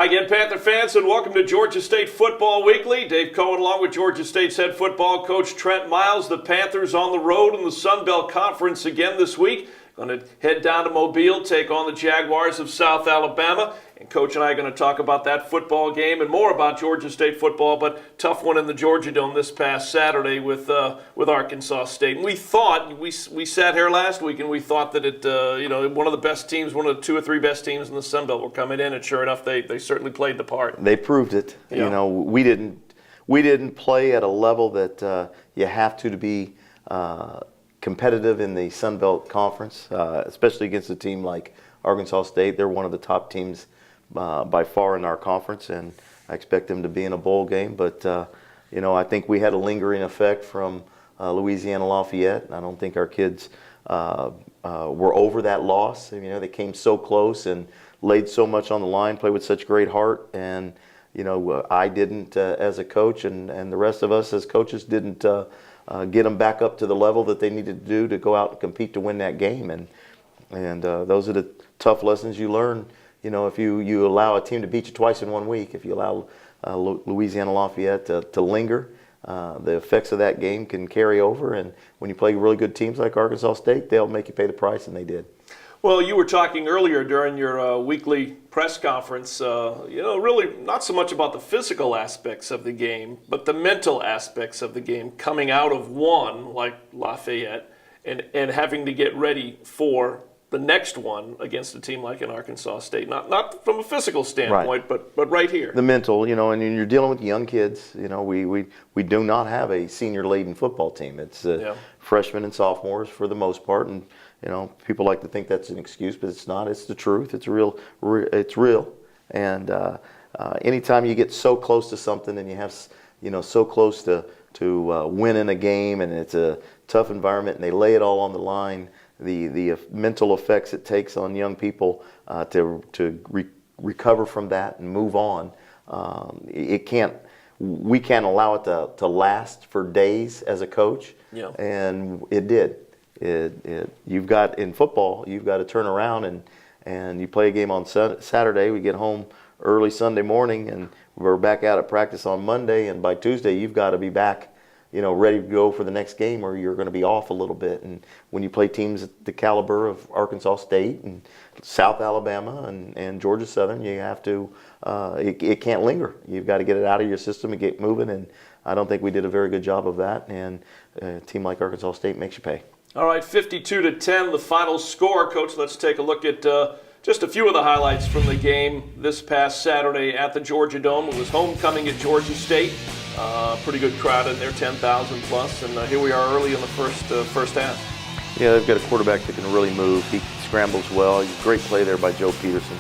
Hi again, Panther fans, and welcome to Georgia State Football Weekly. Dave Cohen along with Georgia State's head football coach Trent Miles. The Panthers on the road in the Sun Belt Conference again this week. Going to head down to Mobile, take on the Jaguars of South Alabama. And Coach and I are going to talk about that football game and more about Georgia State football, but tough one in the Georgia Dome this past Saturday with Arkansas State. And we thought, we sat here last week and we thought that one of the best teams, one of the two or three best teams in the Sun Belt were coming in, and sure enough, they certainly played the part. They proved it. Yeah. We didn't play at a level that you have to be competitive in the Sun Belt Conference, especially against a team like Arkansas State. They're one of the top teams by far in our conference, and I expect them to be in a bowl game. But I think we had a lingering effect from Louisiana Lafayette. I don't think our kids were over that loss. They came so close and laid so much on the line, played with such great heart, and I didn't as a coach, and the rest of us as coaches didn't get them back up to the level that they needed to do to go out and compete to win that game. And those are the tough lessons you learn. If you allow a team to beat you twice in 1 week, if you allow Louisiana Lafayette to linger, the effects of that game can carry over. And when you play really good teams like Arkansas State, they'll make you pay the price, and they did. Well, you were talking earlier during your weekly press conference, really not so much about the physical aspects of the game, but the mental aspects of the game coming out of one like Lafayette and having to get ready for the next one against a team like an Arkansas State. Not from a physical standpoint, right. but right here. The mental, and you're dealing with young kids. We do not have a senior-laden football team. It's freshmen and sophomores for the most part, and people like to think that's an excuse, but it's not. It's the truth. It's real. It's real. And anytime you get so close to something, and you have, so close to winning a game, and it's a tough environment, and they lay it all on the line, the mental effects it takes on young people to recover from that and move on. We can't allow it to last for days as a coach. Yeah. And it did. You've got in football, you've got to turn around and you play a game on Saturday. We get home early Sunday morning, and we're back out at practice on Monday. And by Tuesday, you've got to be back, ready to go for the next game, or you're going to be off a little bit. And when you play teams at the caliber of Arkansas State and South Alabama and Georgia Southern, you have to. It can't linger. You've got to get it out of your system and get moving. And I don't think we did a very good job of that. And a team like Arkansas State makes you pay. All right, 52-10, the final score. Coach, let's take a look at just a few of the highlights from the game this past Saturday at the Georgia Dome. It was homecoming at Georgia State. Pretty good crowd in there, 10,000 plus, and here we are early in the first half. Yeah, they've got a quarterback that can really move. He scrambles well. Great play there by Joe Peterson.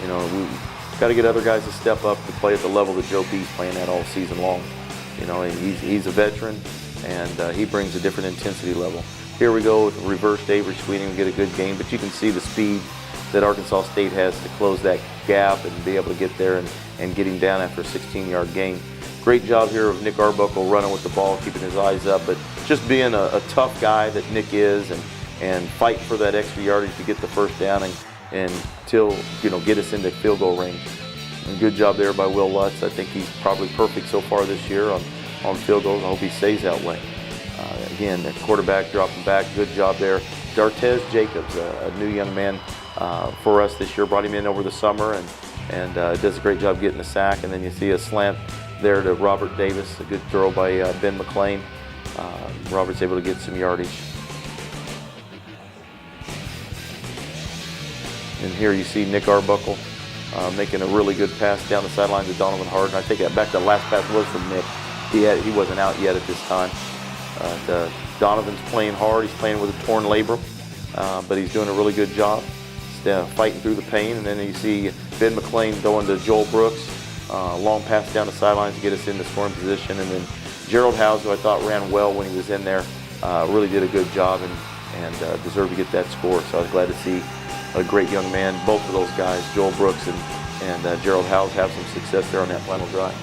We've got to get other guys to step up to play at the level that Joe B's playing at all season long. He's a veteran, and he brings a different intensity level. Here we go with reversed Avery Sweeting and get a good game, but you can see the speed that Arkansas State has to close that gap and be able to get there and get him down after a 16-yard gain. Great job here of Nick Arbuckle running with the ball, keeping his eyes up, but just being a tough guy that Nick is and fight for that extra yardage to get the first down and till get us into field goal range. And good job there by Will Lutz. I think he's probably perfect so far this year on field goals. I hope he stays that way. Again, the quarterback dropping back, good job there. Dartez Jacobs, a new young man for us this year, brought him in over the summer and does a great job getting the sack. And then you see a slant there to Robert Davis, a good throw by Ben McLean. Robert's able to get some yardage. And here you see Nick Arbuckle making a really good pass down the sideline to Donovan Harden. I take that back. The last pass was from Nick. He wasn't out yet at this time. Donovan's playing hard. He's playing with a torn labrum, but he's doing a really good job fighting through the pain. And then you see Ben McLean going to Joel Brooks. Long pass down the sidelines to get us into scoring position. And then Gerald Howes, who I thought ran well when he was in there, really did a good job and deserved to get that score. So I was glad to see a great young man, both of those guys, Joel Brooks and Gerald Howes, have some success there on that final drive.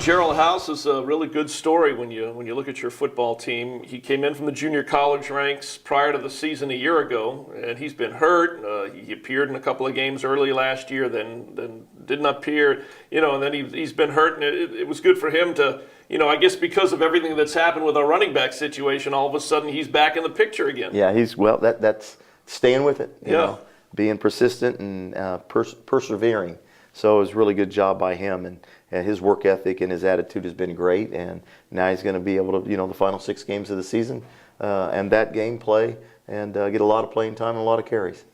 Gerald House is a really good story when you look at your football team. He came in from the junior college ranks prior to the season a year ago, and he's been hurt. He appeared in a couple of games early last year, then didn't appear, and then he's been hurt, and it was good for him to, I guess because of everything that's happened with our running back situation, all of a sudden he's back in the picture again. Yeah, that's staying with it, you Yeah. know, being persistent and persevering. So it was a really good job by him, and his work ethic and his attitude has been great, and now he's going to be able to, the final 6 games of the season and that game play and get a lot of playing time and a lot of carries.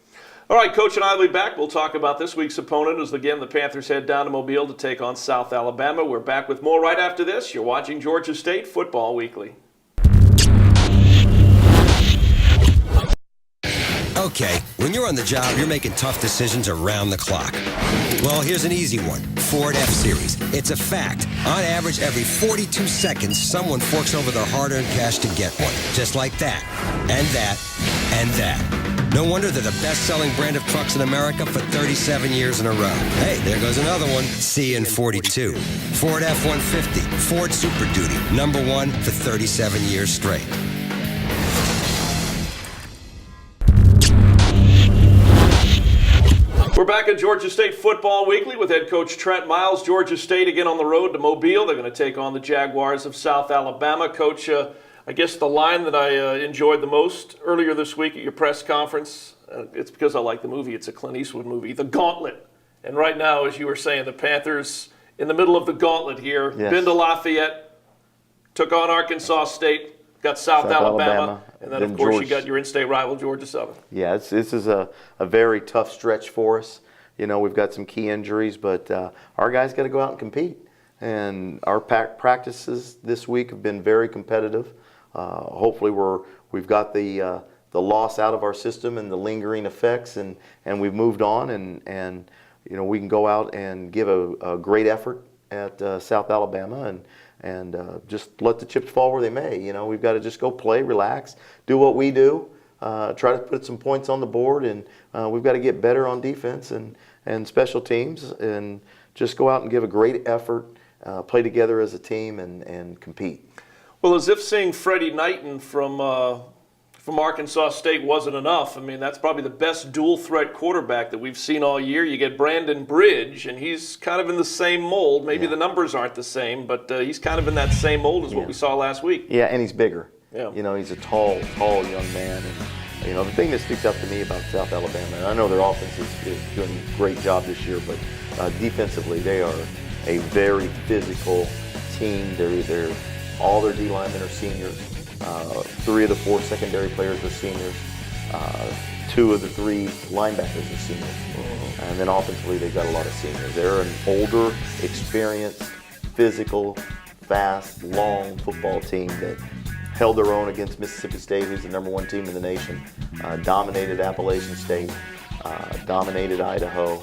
All right, Coach and I will be back. We'll talk about this week's opponent as, again, the Panthers head down to Mobile to take on South Alabama. We're back with more right after this. You're watching Georgia State Football Weekly. Okay, when you're on the job, you're making tough decisions around the clock. Well, here's an easy one. Ford F-Series. It's a fact. On average, every 42 seconds, someone forks over their hard-earned cash to get one. Just like that. And that. And that. No wonder they're the best-selling brand of trucks in America for 37 years in a row. Hey, there goes another one. See you in 42. Ford F-150. Ford Super Duty. #1 for 37 years straight. We're back at Georgia State Football Weekly with head coach Trent Miles. Georgia State again on the road to Mobile. They're going to take on the Jaguars of South Alabama. Coach, I guess the line that I enjoyed the most earlier this week at your press conference, it's because I like the movie. It's a Clint Eastwood movie, The Gauntlet. And right now, as you were saying, the Panthers in the middle of the gauntlet here. Yes. Been to Lafayette, took on Arkansas State, got South Alabama, and then, of course, you got your in-state rival, Georgia Southern. Yeah, this is a very tough stretch for us. We've got some key injuries, but our guys got to go out and compete. And our practices this week have been very competitive. Hopefully we've got the loss out of our system and the lingering effects, and we've moved on, and we can go out and give a great effort at South Alabama and just let the chips fall where they may. We've got to just go play, relax, do what we do, try to put some points on the board, and we've got to get better on defense and special teams, and just go out and give a great effort, play together as a team, and compete. Well, as if seeing Freddie Knighton from Arkansas State wasn't enough. I mean, that's probably the best dual-threat quarterback that we've seen all year. You get Brandon Bridge, and he's kind of in the same mold. Maybe the numbers aren't the same, but he's kind of in that same mold as what we saw last week. Yeah, and he's bigger. Yeah. He's a tall young man. And, the thing that sticks out to me about South Alabama, and I know their offense is doing a great job this year, but defensively they are a very physical team. They're all their D linemen are seniors. 3 of the 4 secondary players are seniors. 2 of the 3 linebackers are seniors. And then offensively, they've got a lot of seniors. They're an older, experienced, physical, fast, long football team that held their own against Mississippi State, who's the #1 team in the nation, dominated Appalachian State, dominated Idaho.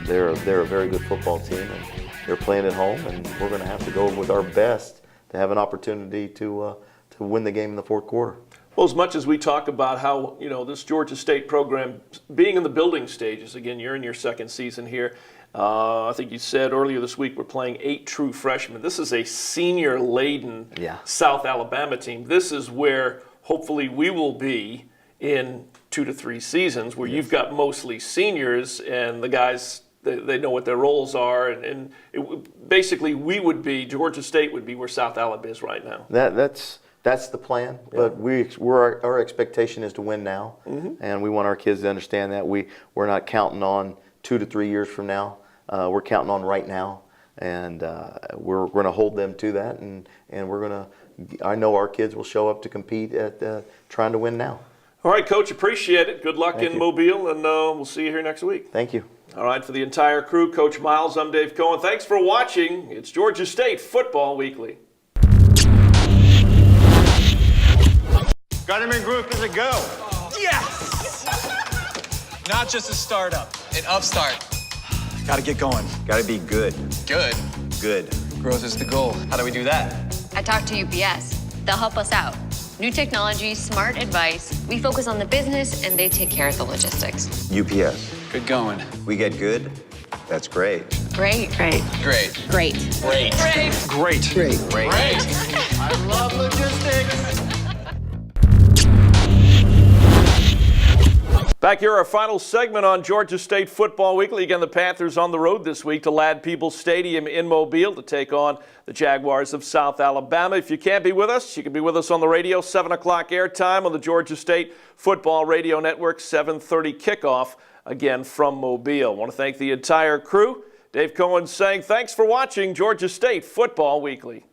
They're a very good football team, and they're playing at home, and we're going to have to go with our best to have an opportunity to win the game in the fourth quarter. Well, as much as we talk about how, this Georgia State program being in the building stages, again, you're in your second season here. I think you said earlier this week we're playing 8 true freshmen. This is a senior-laden South Alabama team. This is where hopefully we will be in 2 to 3 seasons, where you've got mostly seniors and the guys, they know what their roles are. And basically Georgia State would be where South Alabama is right now. That's the plan, but our expectation is to win now, and we want our kids to understand that we're not counting on 2 to 3 years from now. We're counting on right now, and we're going to hold them to that, and I know our kids will show up to compete at trying to win now. All right, Coach, appreciate it. Good luck Thank in you. Mobile, and we'll see you here next week. Thank you. All right, for the entire crew, Coach Miles, I'm Dave Cohen. Thanks for watching. It's Georgia State Football Weekly. Got him in group as a go. Yes! Not just a startup, an upstart. Gotta get going. Gotta be good. Good. Good. Growth is the goal. How do we do that? I talked to UPS. They'll help us out. New technology, smart advice. We focus on the business, and they take care of the logistics. UPS. Good going. We get good. That's great. Great. Great. Great. Great. Great. Great. Great. Great. Great. I love logistics. Back here, our final segment on Georgia State Football Weekly. Again, the Panthers on the road this week to Ladd Peebles Stadium in Mobile to take on the Jaguars of South Alabama. If you can't be with us, you can be with us on the radio, 7 o'clock airtime on the Georgia State Football Radio Network, 7:30 kickoff, again from Mobile. I want to thank the entire crew. Dave Cohen saying thanks for watching Georgia State Football Weekly.